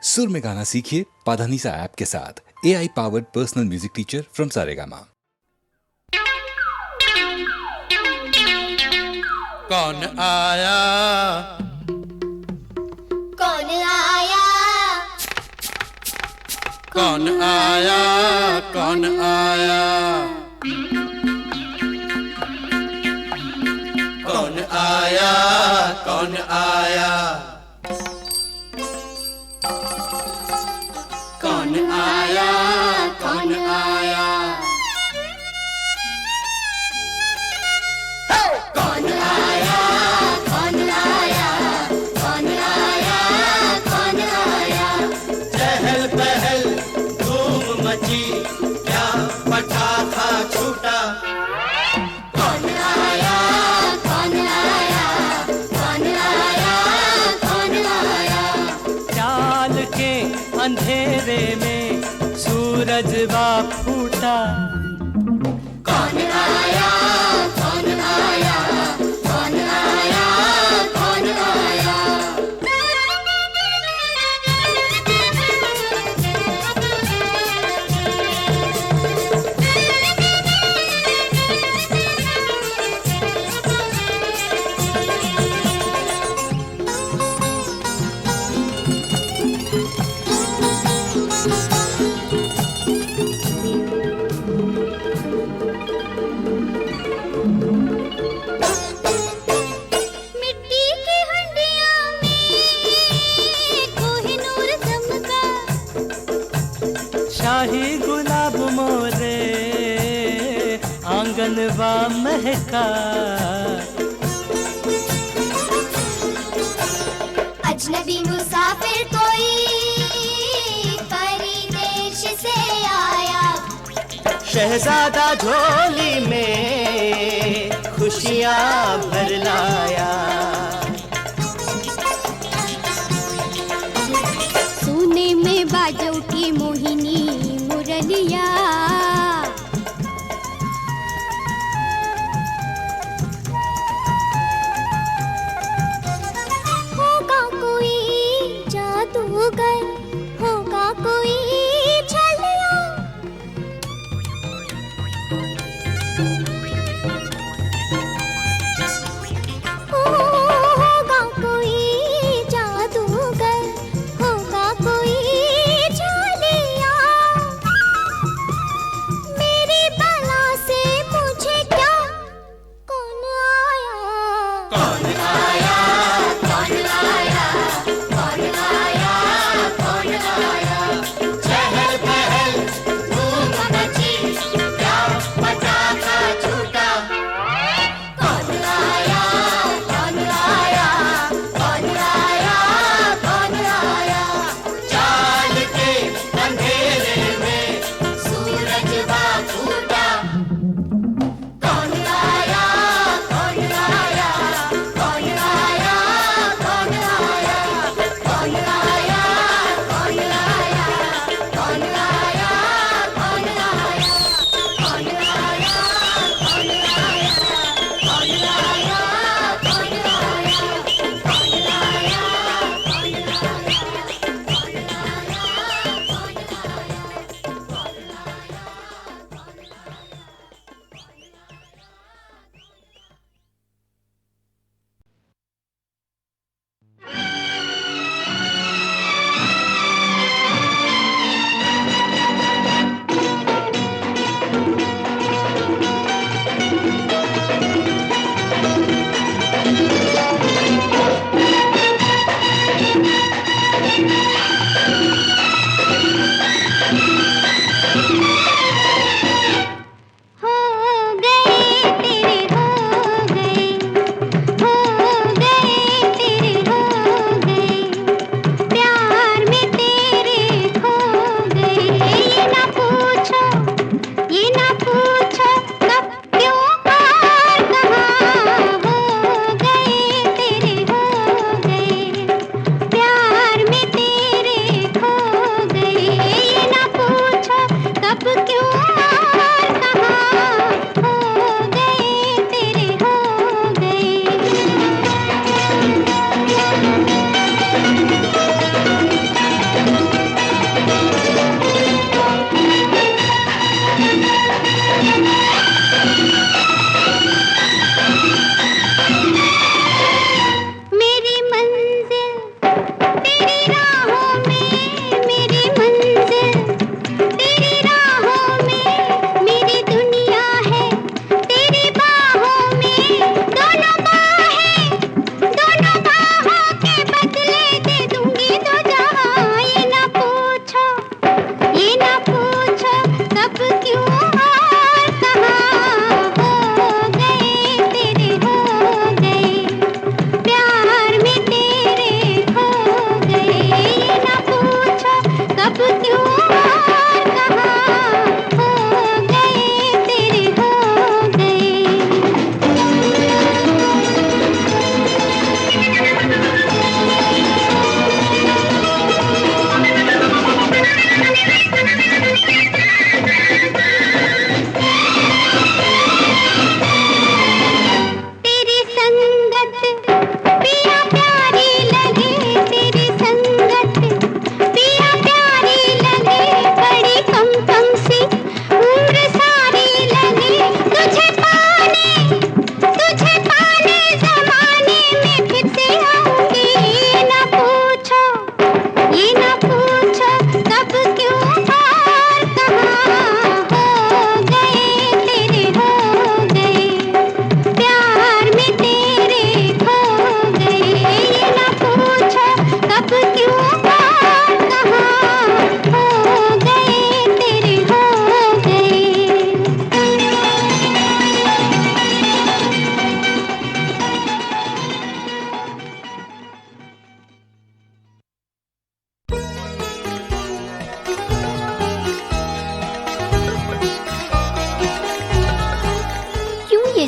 सुर में गाना सीखिए पाधानीसा ऐप के साथ। AI powered personal music teacher from Saregama. कौन आया कौन आया कौन आया कौन आया कौन आया कौन आया कौन आया कौन आया कौन आया कौन आया कौन आया कौन आया चहल पहल धूम मची क्या पटाखा छूटा कौन आया कौन आया कौन आया कौन आया चाल के अंधेरे में सूरज वा फूटा। कौन आया कौन आया कौन आया कौन आया मिट्टी की हंडिया में कोहिनूर चमका शाही गुलाब मोरे आंगन वा महका। अजनबी मुसाफिर कोई परदेश से आया शहजादा झोली में खुशियाँ भर लाया। सोने में बाजों की मोहिनी मुरलिया होगा कोई जादूगर होगा कोई छलिया होगा कोई जादूगर होगा कोई छलिया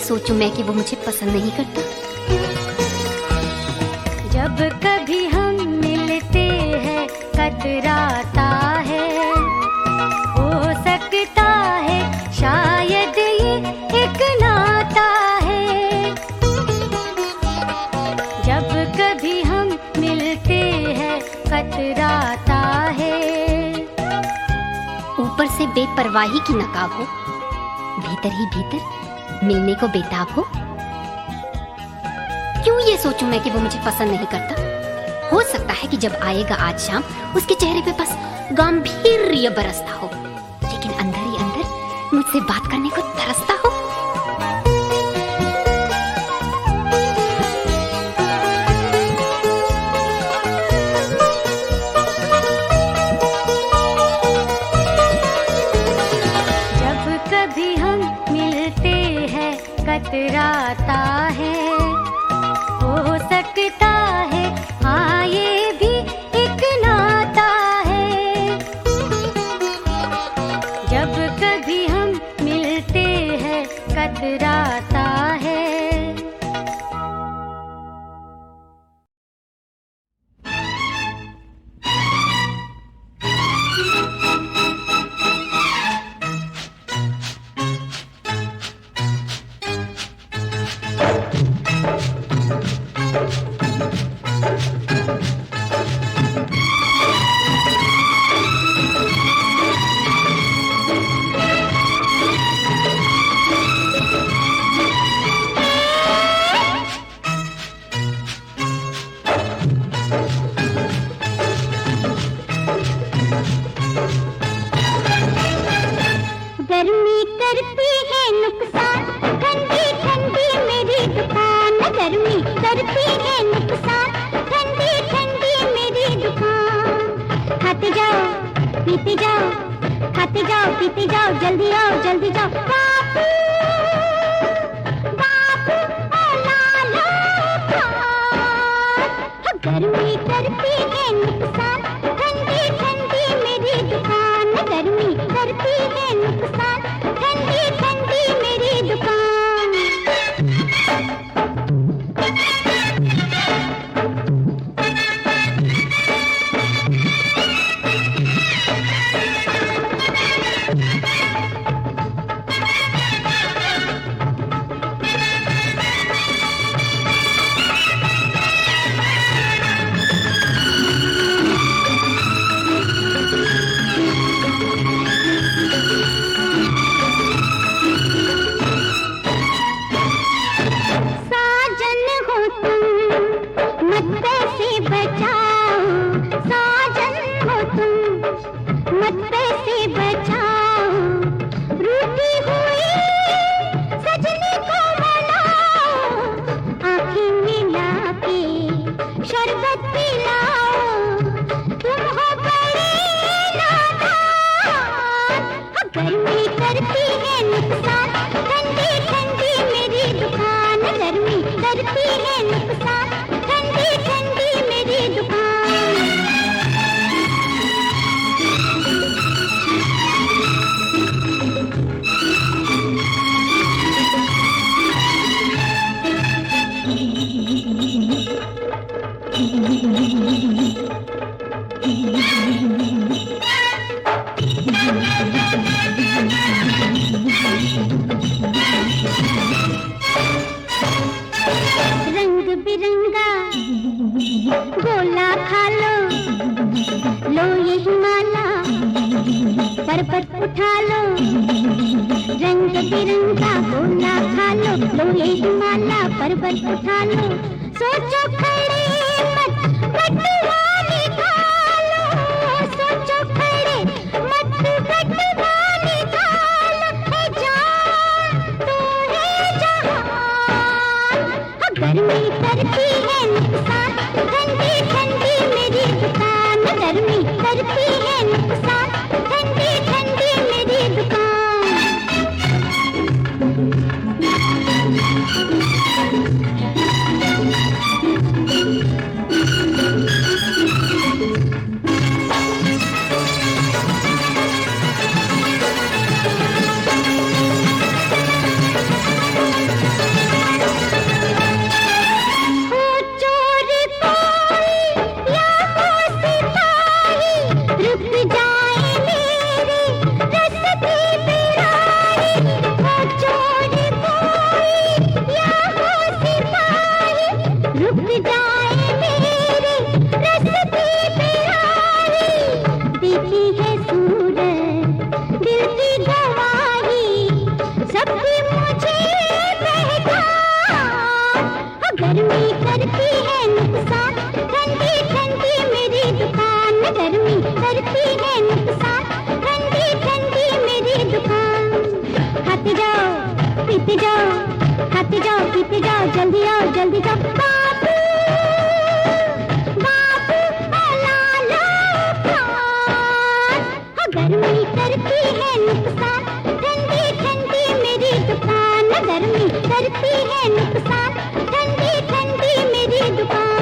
सोचूं मैं कि वो मुझे पसंद नहीं करता? जब कभी हम मिलते हैं कतराता है, हो सकता है शायद ये एक नाता है। जब कभी हम मिलते हैं कतराता है। ऊपर से बेपरवाही की नकाब हो, भीतर ही भीतर मिलने को बेताब हो। क्यों ये सोचूं मैं कि वो मुझे पसंद नहीं करता? हो सकता है कि जब आएगा आज शाम उसके चेहरे पे बस गांभीर्य बरसता हो, लेकिन अंदर ही अंदर मुझसे बात करने को तरसता हो। कतराता है, हो सकता है हाँ ये भी एक नाता है। जब कभी हम मिलते हैं कतराता है। गर्मी करती है नुकसान, ठंडी ठंडी मेरी दुकान। गर्मी करती है नुकसान, ठंडी ठंडी मेरी दुकान। खाते जाओ पीते जाओ, खाते जाओ पीते जाओ, जल्दी आओ जल्दी जाओ। बापू बापू ओ लालो खान। गर्मी करती है नुकसान, ठंडी ठंडी मेरी दुकान। गर्मी करती है नुकसान, ठंडी ठंडी मेरी दुकान। रंग बिरंगा गोला खा लो, लो ये हिमाला पर्वत उठा लो। रंग बिरंगा गोला खा लो, लो ये हिमाला पर्वत उठा लो। सोचो खड़े मत बटवाने खा लो, सोचो खड़े मत बटवाने खा लो। है जान तो है जहान। गर्मी करती है नुकसान, ठंडी ठंडी मेरी दुकान। गर्मी करती है नुकसान, ठंडी ठंडी मेरी दुकान। करती है नुकसान, ठंडी ठंडी मेरी दुकान। खाते जाओ पीते जाओ, खाते जाओ पीते जाओ, जल्दी आओ जल्दी जाओ। बाबू बाबू ला लो खान, गर्मी करती है नुकसान, ठंडी ठंडी मेरी दुकान। गर्मी करती है नुकसान, ठंडी ठंडी मेरी दुकान।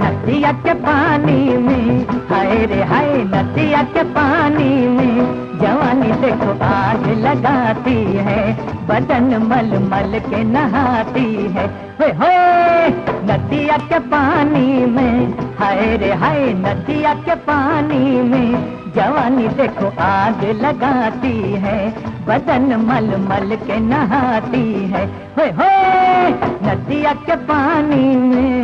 नदिया के पानी में हाय रे हाय, नदिया के पानी में जवानी देखो आग लगाती है, बदन मल मल के नहाती है। होए नदिया के पानी में हाय रे हाय, नदिया के पानी में जवानी देखो आग लगाती है, बदन मल मल के नहाती है। होए नदिया के पानी में।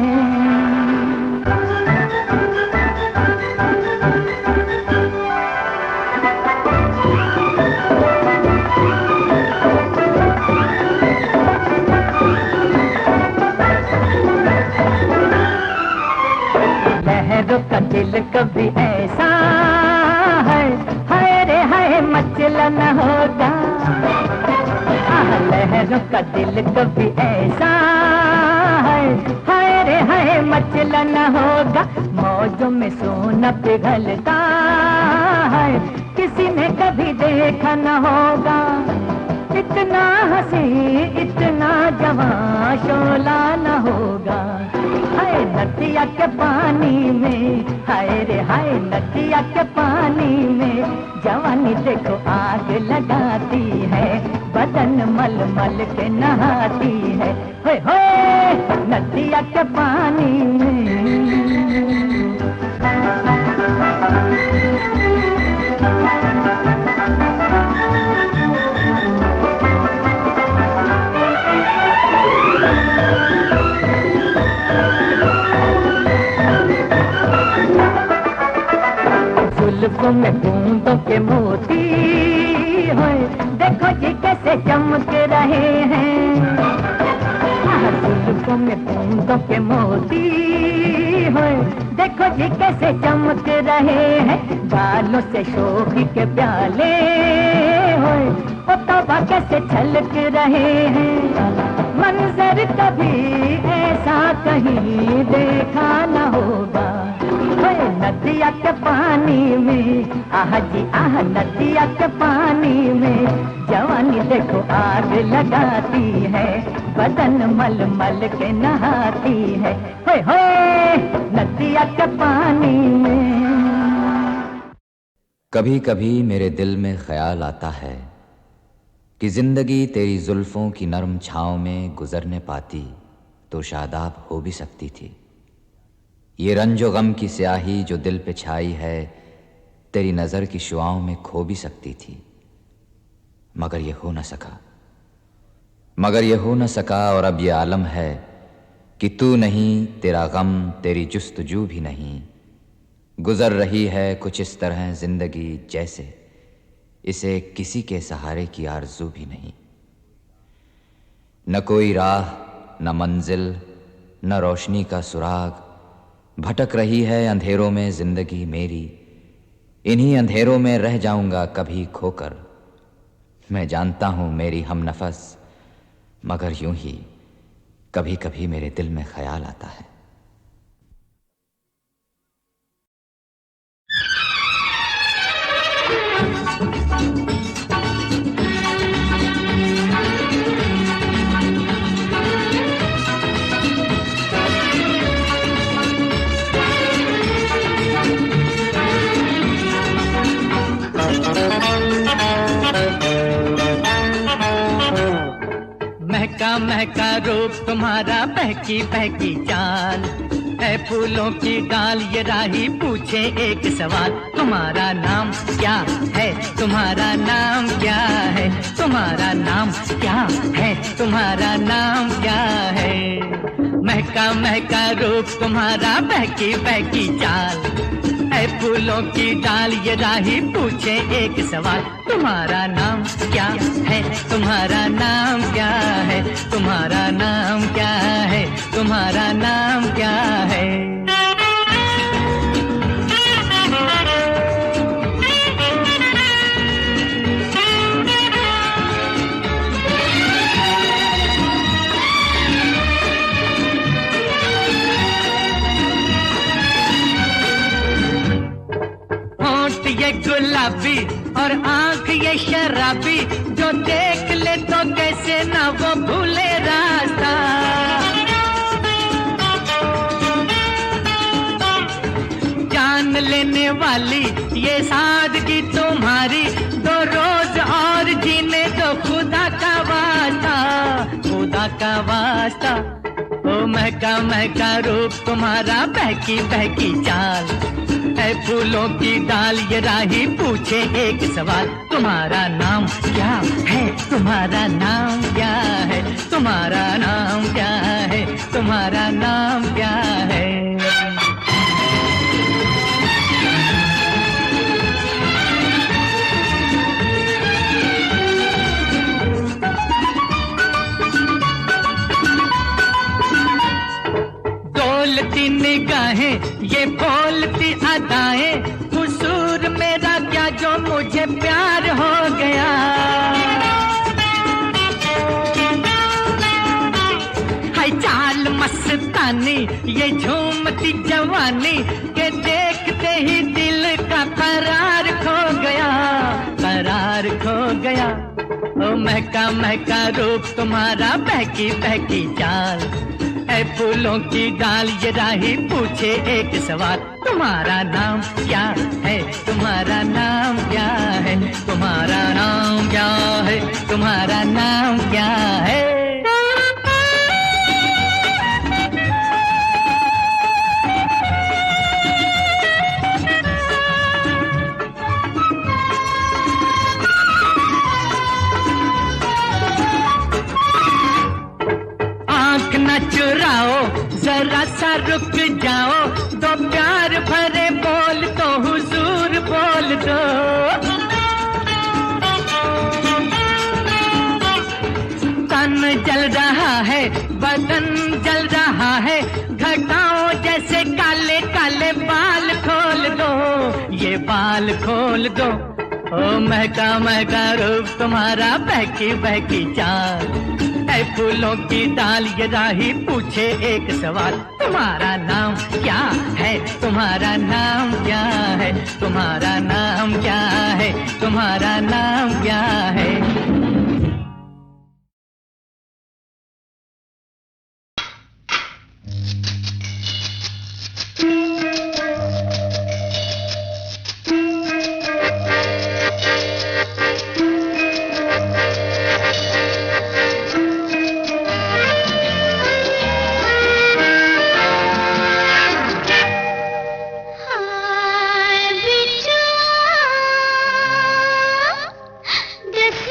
लहरों का दिल कभी ऐसा है, हाय रे हाय मचला न होगा। लहरों का दिल कभी ऐसा है, हाय रे हाय मचला न होगा। मौजों में सोना पिघलता है, किसी ने कभी देखा न होगा। इतना हंसी इतना जवां शोला न होगा। हाय नदिया के पानी में हाय रे हाय, नदिया के पानी में जवानी देखो आग लगाती है, बदन मल मल के नहाती है। होए नदिया के पानी में। जुल्फों में बूंदों के मोती होए, देखो जी कैसे चमक रहे हैं। जुल्फों में बूंदों के मोती होए, देखो जी कैसे चमक रहे हैं। बालों से शोभी के प्याले होए, वो तौबा कैसे छलक रहे हैं। मंजर कभी ऐसा कहीं देखा न होगा। नदिया के पानी में आह जी आह, नदिया के पानी में जवानी देखो आग लगाती है, बदन मल मल के नहाती है। होए नदिया के पानी में। कभी कभी मेरे दिल में ख्याल आता है कि जिंदगी तेरी जुल्फों की नरम छाँव में गुजरने पाती तो शादाब हो भी सकती थी। ये रंजो गम की स्याही जो दिल पे छाई है, तेरी नज़र की शुआओं में खो भी सकती थी। मगर ये हो न सका और अब ये आलम है कि तू नहीं, तेरा गम, तेरी जुस्तजू भी नहीं। गुजर रही है कुछ इस तरह जिंदगी जैसे इसे किसी के सहारे की आरज़ू भी नहीं। न कोई राह, न मंजिल, न रोशनी का सुराग, भटक रही है अंधेरों में जिंदगी मेरी। इन्हीं अंधेरों में रह जाऊंगा कभी खोकर। मैं जानता हूं मेरी हमनफस, मगर यूं ही कभी कभी मेरे दिल में ख्याल आता है। महका महका रूप तुम्हारा, बहकी बहकी चाल, है फूलों की डाल ये राही पूछे एक सवाल, तुम्हारा नाम क्या है, तुम्हारा नाम क्या है, तुम्हारा नाम क्या है, तुम्हारा नाम क्या है। महका महका रूप तुम्हारा, बहकी बहकी चाल, है फूलों की डाल ये राही पूछे एक सवाल, तुम्हारा नाम क्या है, तुम्हारा नाम क्या है, तुम्हारा नाम क्या है, तुम्हारा नाम क्या है। ये गुलाबी और आंख ये शराबी, जो देख ले तो कैसे ना वो भूले रास्ता। जान लेने वाली ये सादगी तुम्हारी, दो रोज और जीने दो खुदा का वास्ता, खुदा का वास्ता। ओ महका महका रूप तुम्हारा, बहकी बहकी चाल, है फूलों की डाल ये राही पूछे एक सवाल, तुम्हारा नाम क्या है, तुम्हारा नाम क्या है, तुम्हारा नाम क्या है, तुम्हारा नाम क्या है। बोलती निगाहें ये बोलती अदाएं, कसूर मेरा क्या जो मुझे प्यार हो गया। हाय चाल मस्तानी ये झूमती जवानी, के देखते ही दिल का करार खो गया, करार खो गया। ओ महका महका रूप तुम्हारा, बहकी बहकी चाल, है फूलों की डाल ये राही पूछे एक सवाल, तुम्हारा नाम क्या है, तुम्हारा नाम क्या है, तुम्हारा नाम क्या है, तुम्हारा नाम क्या है। न चुराओ जरा सा रुक जाओ, दो प्यार भरे बोल तो हुजूर बोल दो। तन जल रहा है बदन जल रहा है, घटाओ जैसे काले काले बाल खोल दो, ये बाल खोल दो। ओ महका महका रूप तुम्हारा, बहकी बहकी चाल, है फूलों की डाल ये राही पूछे एक सवाल, तुम्हारा नाम क्या है, तुम्हारा नाम क्या है, तुम्हारा नाम क्या है, तुम्हारा नाम क्या है। हाय बिछुआ, दस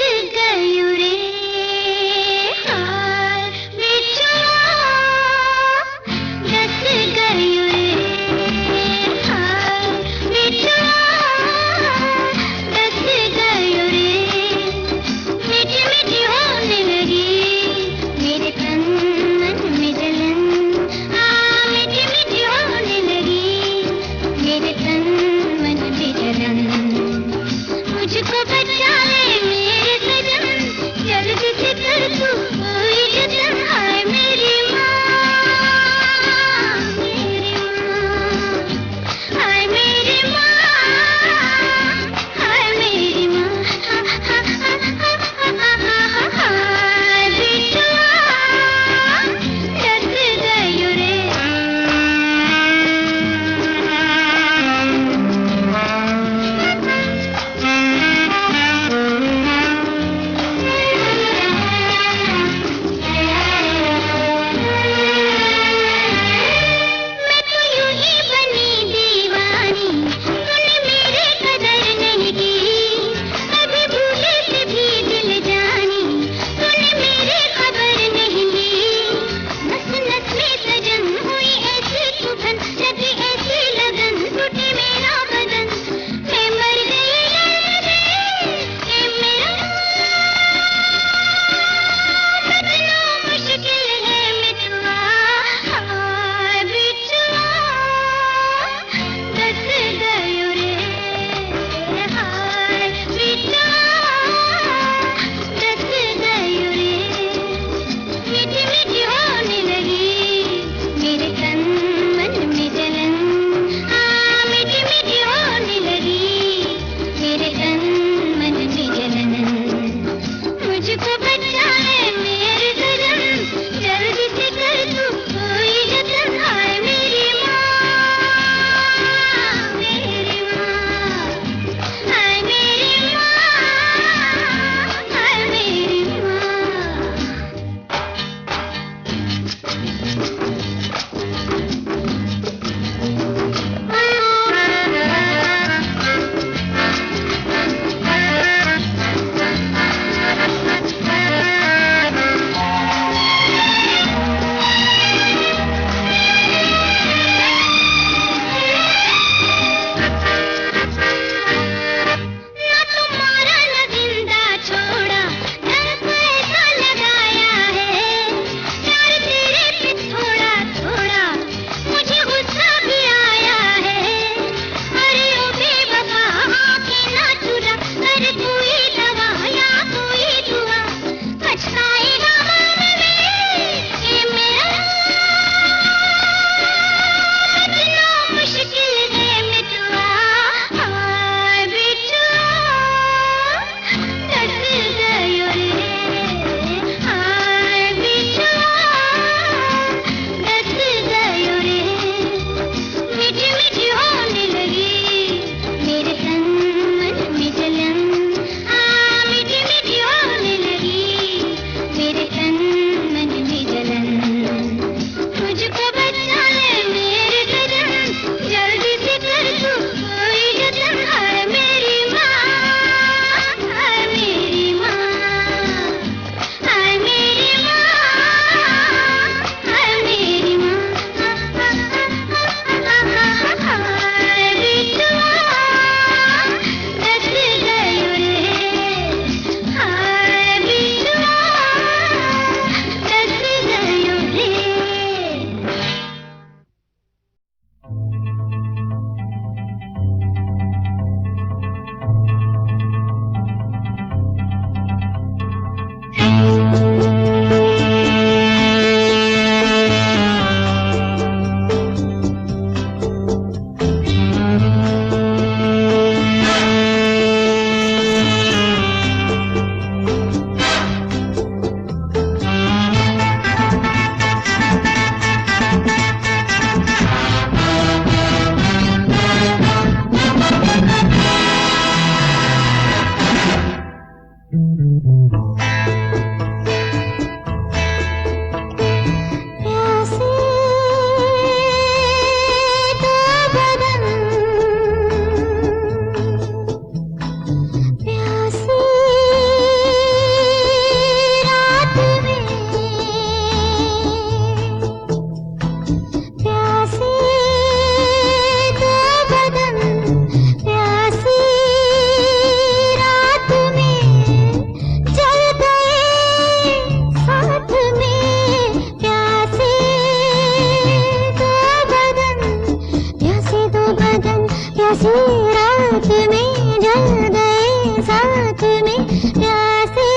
प्यासी रात में जल गए साथ में प्यासे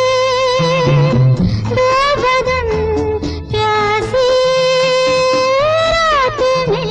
दो बदन प्यासी रात में।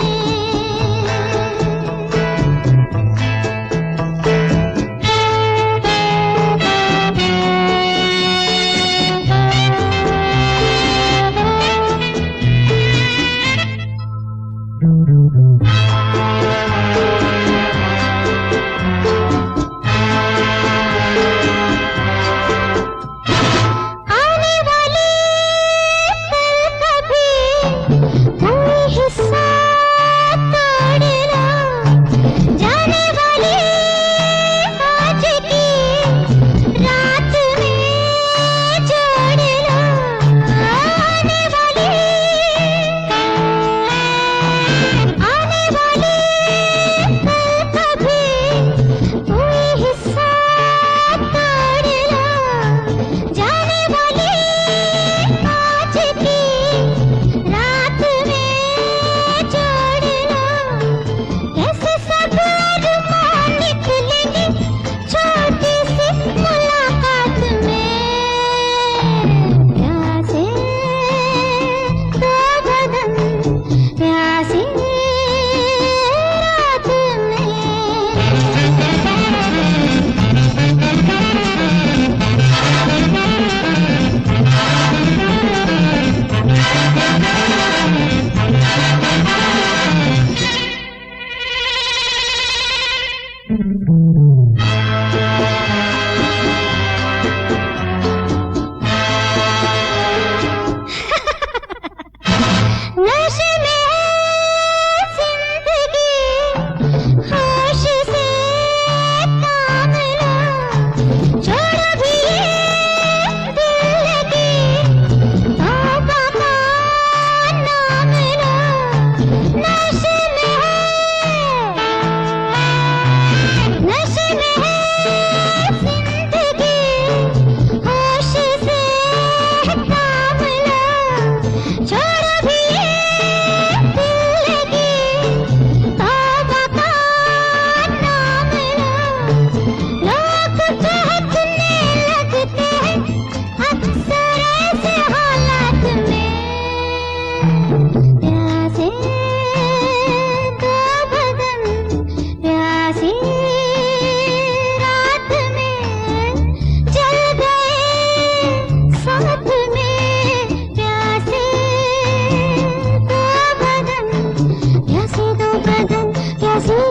प्यासी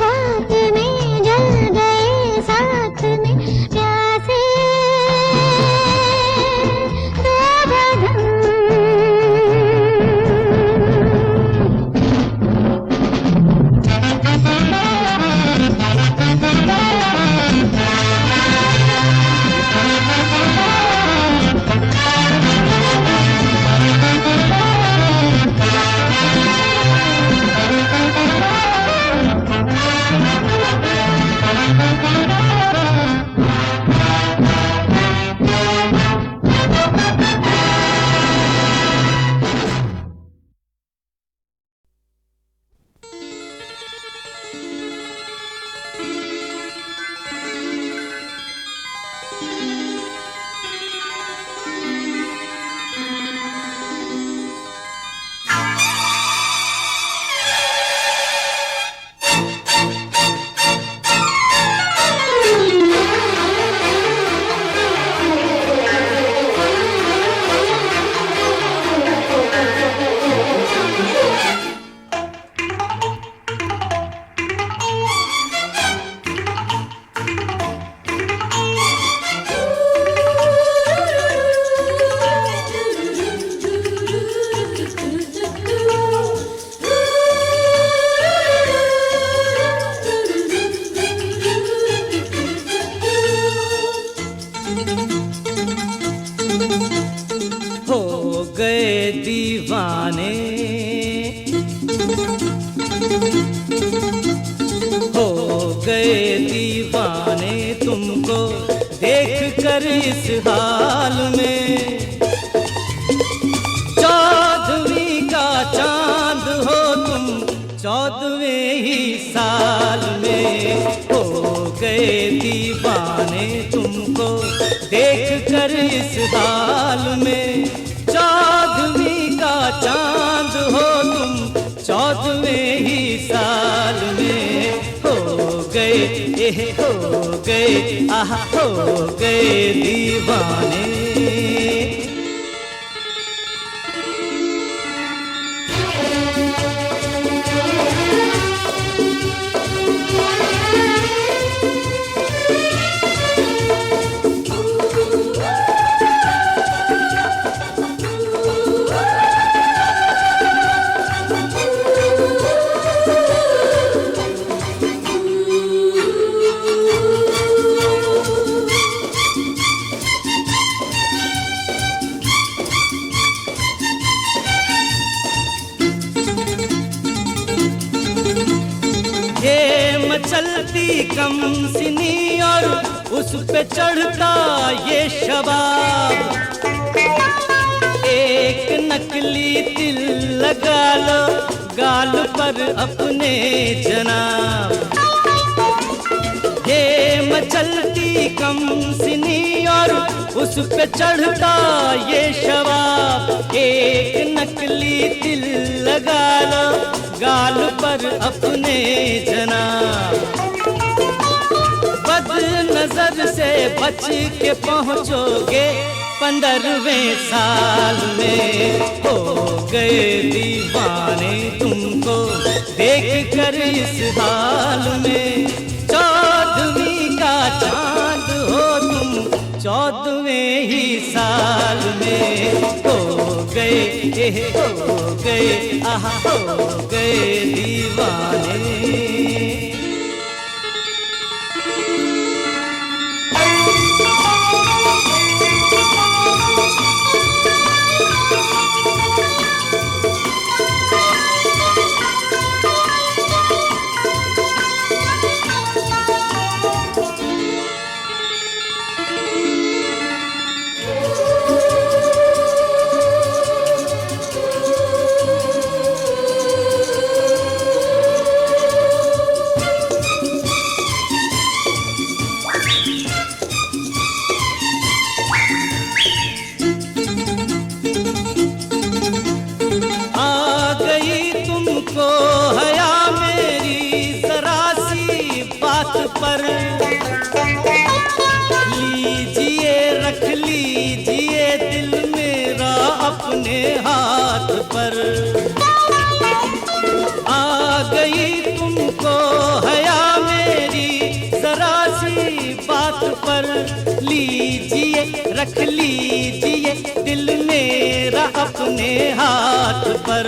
रात में जल गए साथ में प्यासे दो बदन। दीवाने हो गए दीवाने तुमको देख कर इस हाल में। चाँद गए दीवाने तुमको देख कर इस हाल में। 14वीं का चांद हो तुम 14वें ही साल में। हो गए आहा हो गए दीवाने। चलती कम सिनी और उस पे चढ़ता ये शबाब। एक नकली तिल लगा लो गाल पर अपने जनाब। ये मचलती कम सिनी और उस पे चढ़ता ये शबाब। एक नकली तिल लगा लो गाल पर अपने जनाब। बद नजर से बच के पहुंचोगे 15वें साल में। हो गए दीवाने तुमको देख कर इस हाल में। 14वीं का चांद हो तुम 14वें ही साल में। हो गए आहा हो गए दीवाने। पर लीजिए रख लीजिए दिल मेरा अपने हाथ पर। आ गई तुमको हया मेरी जरा सी बात पर। लीजिए रख लीजिए दिल मेरा अपने हाथ पर।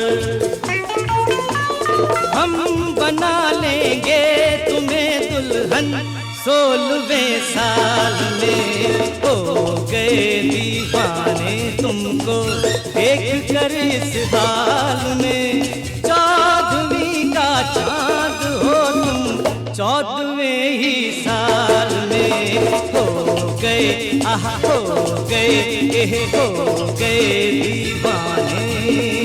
हम बना लेंगे तुम्हें दुल्हन 16वें साल में। हो गए दीवाने तुमको देख कर इस हाल में। 14वीं का चांद हो तुम 14वें ही साल में। हो गए आहा हो गए दीवाने।